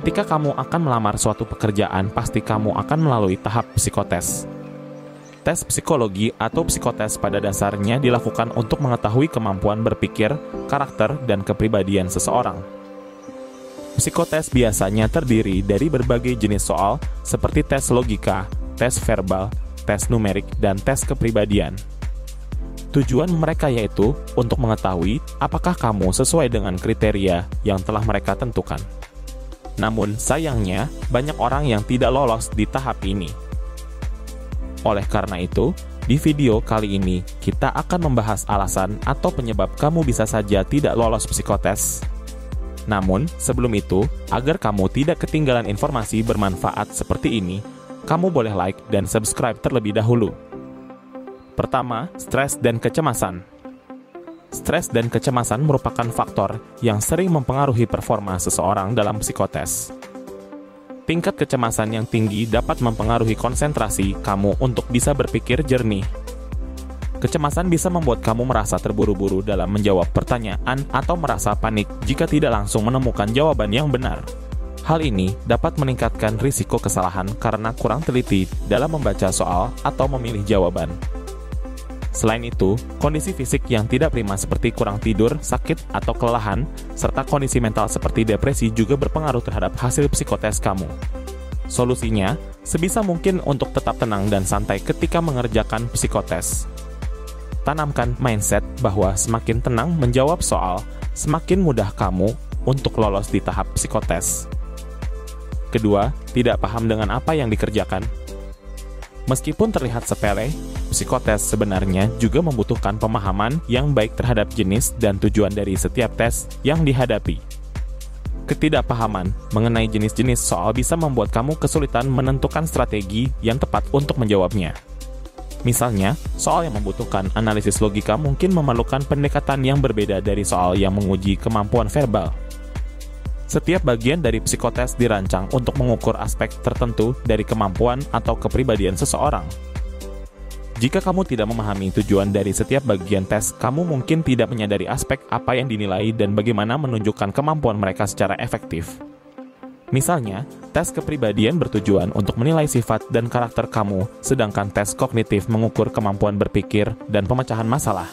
Ketika kamu akan melamar suatu pekerjaan, pasti kamu akan melalui tahap psikotes. Tes psikologi atau psikotes pada dasarnya dilakukan untuk mengetahui kemampuan berpikir, karakter, dan kepribadian seseorang. Psikotes biasanya terdiri dari berbagai jenis soal seperti tes logika, tes verbal, tes numerik, dan tes kepribadian. Tujuan mereka yaitu untuk mengetahui apakah kamu sesuai dengan kriteria yang telah mereka tentukan. Namun sayangnya, banyak orang yang tidak lolos di tahap ini. Oleh karena itu, di video kali ini kita akan membahas alasan atau penyebab kamu bisa saja tidak lolos psikotes. Namun, sebelum itu, agar kamu tidak ketinggalan informasi bermanfaat seperti ini, kamu boleh like dan subscribe terlebih dahulu. Pertama, stres dan kecemasan. Stres dan kecemasan merupakan faktor yang sering mempengaruhi performa seseorang dalam psikotes. Tingkat kecemasan yang tinggi dapat mempengaruhi konsentrasi kamu untuk bisa berpikir jernih. Kecemasan bisa membuat kamu merasa terburu-buru dalam menjawab pertanyaan atau merasa panik jika tidak langsung menemukan jawaban yang benar. Hal ini dapat meningkatkan risiko kesalahan karena kurang teliti dalam membaca soal atau memilih jawaban. Selain itu, kondisi fisik yang tidak prima seperti kurang tidur, sakit, atau kelelahan, serta kondisi mental seperti depresi juga berpengaruh terhadap hasil psikotes kamu. Solusinya, sebisa mungkin untuk tetap tenang dan santai ketika mengerjakan psikotes. Tanamkan mindset bahwa semakin tenang menjawab soal, semakin mudah kamu untuk lolos di tahap psikotes. Kedua, tidak paham dengan apa yang dikerjakan. Meskipun terlihat sepele, psikotes sebenarnya juga membutuhkan pemahaman yang baik terhadap jenis dan tujuan dari setiap tes yang dihadapi. Ketidakpahaman mengenai jenis-jenis soal bisa membuat kamu kesulitan menentukan strategi yang tepat untuk menjawabnya. Misalnya, soal yang membutuhkan analisis logika mungkin memerlukan pendekatan yang berbeda dari soal yang menguji kemampuan verbal. Setiap bagian dari psikotes dirancang untuk mengukur aspek tertentu dari kemampuan atau kepribadian seseorang. Jika kamu tidak memahami tujuan dari setiap bagian tes, kamu mungkin tidak menyadari aspek apa yang dinilai dan bagaimana menunjukkan kemampuan mereka secara efektif. Misalnya, tes kepribadian bertujuan untuk menilai sifat dan karakter kamu, sedangkan tes kognitif mengukur kemampuan berpikir dan pemecahan masalah.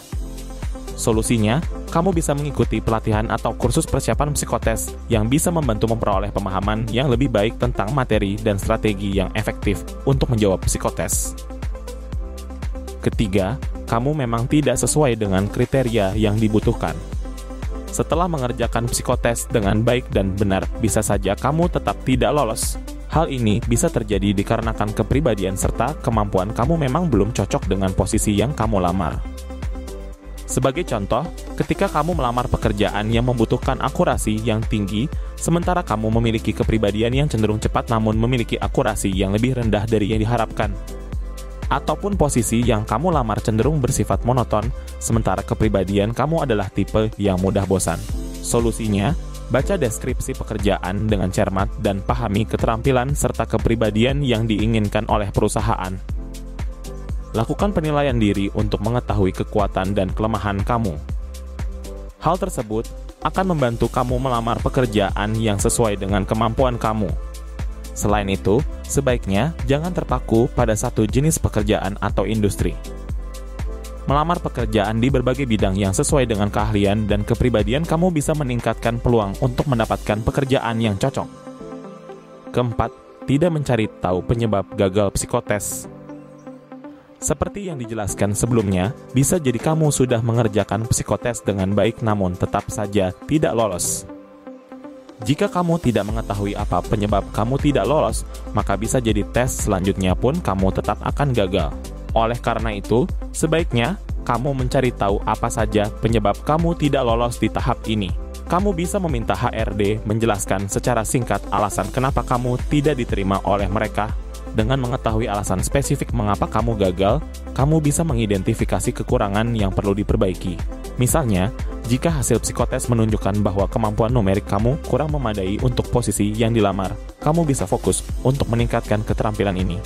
Solusinya, kamu bisa mengikuti pelatihan atau kursus persiapan psikotes yang bisa membantu memperoleh pemahaman yang lebih baik tentang materi dan strategi yang efektif untuk menjawab psikotes. Ketiga, kamu memang tidak sesuai dengan kriteria yang dibutuhkan. Setelah mengerjakan psikotes dengan baik dan benar, bisa saja kamu tetap tidak lolos. Hal ini bisa terjadi dikarenakan kepribadian serta kemampuan kamu memang belum cocok dengan posisi yang kamu lamar. Sebagai contoh, ketika kamu melamar pekerjaan yang membutuhkan akurasi yang tinggi, sementara kamu memiliki kepribadian yang cenderung cepat namun memiliki akurasi yang lebih rendah dari yang diharapkan. Ataupun posisi yang kamu lamar cenderung bersifat monoton, sementara kepribadian kamu adalah tipe yang mudah bosan. Solusinya, baca deskripsi pekerjaan dengan cermat dan pahami keterampilan serta kepribadian yang diinginkan oleh perusahaan. Lakukan penilaian diri untuk mengetahui kekuatan dan kelemahan kamu. Hal tersebut akan membantu kamu melamar pekerjaan yang sesuai dengan kemampuan kamu. Selain itu, sebaiknya jangan terpaku pada satu jenis pekerjaan atau industri. Melamar pekerjaan di berbagai bidang yang sesuai dengan keahlian dan kepribadian kamu bisa meningkatkan peluang untuk mendapatkan pekerjaan yang cocok. Keempat, tidak mencari tahu penyebab gagal psikotes. Seperti yang dijelaskan sebelumnya, bisa jadi kamu sudah mengerjakan psikotes dengan baik namun tetap saja tidak lolos. Jika kamu tidak mengetahui apa penyebab kamu tidak lolos, maka bisa jadi tes selanjutnya pun kamu tetap akan gagal. Oleh karena itu, sebaiknya kamu mencari tahu apa saja penyebab kamu tidak lolos di tahap ini. Kamu bisa meminta HRD menjelaskan secara singkat alasan kenapa kamu tidak diterima oleh mereka. Dengan mengetahui alasan spesifik mengapa kamu gagal, kamu bisa mengidentifikasi kekurangan yang perlu diperbaiki. Misalnya, jika hasil psikotes menunjukkan bahwa kemampuan numerik kamu kurang memadai untuk posisi yang dilamar, kamu bisa fokus untuk meningkatkan keterampilan ini.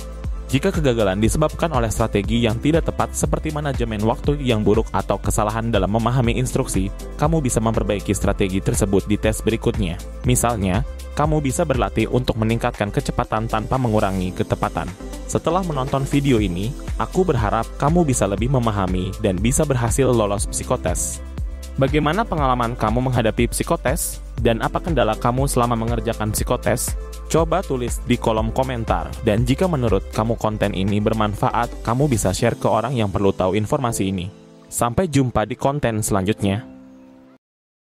Jika kegagalan disebabkan oleh strategi yang tidak tepat seperti manajemen waktu yang buruk atau kesalahan dalam memahami instruksi, kamu bisa memperbaiki strategi tersebut di tes berikutnya. Misalnya, kamu bisa berlatih untuk meningkatkan kecepatan tanpa mengurangi ketepatan. Setelah menonton video ini, aku berharap kamu bisa lebih memahami dan bisa berhasil lolos psikotes. Bagaimana pengalaman kamu menghadapi psikotes? Dan apa kendala kamu selama mengerjakan psikotes? Coba tulis di kolom komentar. Dan jika menurut kamu konten ini bermanfaat, kamu bisa share ke orang yang perlu tahu informasi ini. Sampai jumpa di konten selanjutnya.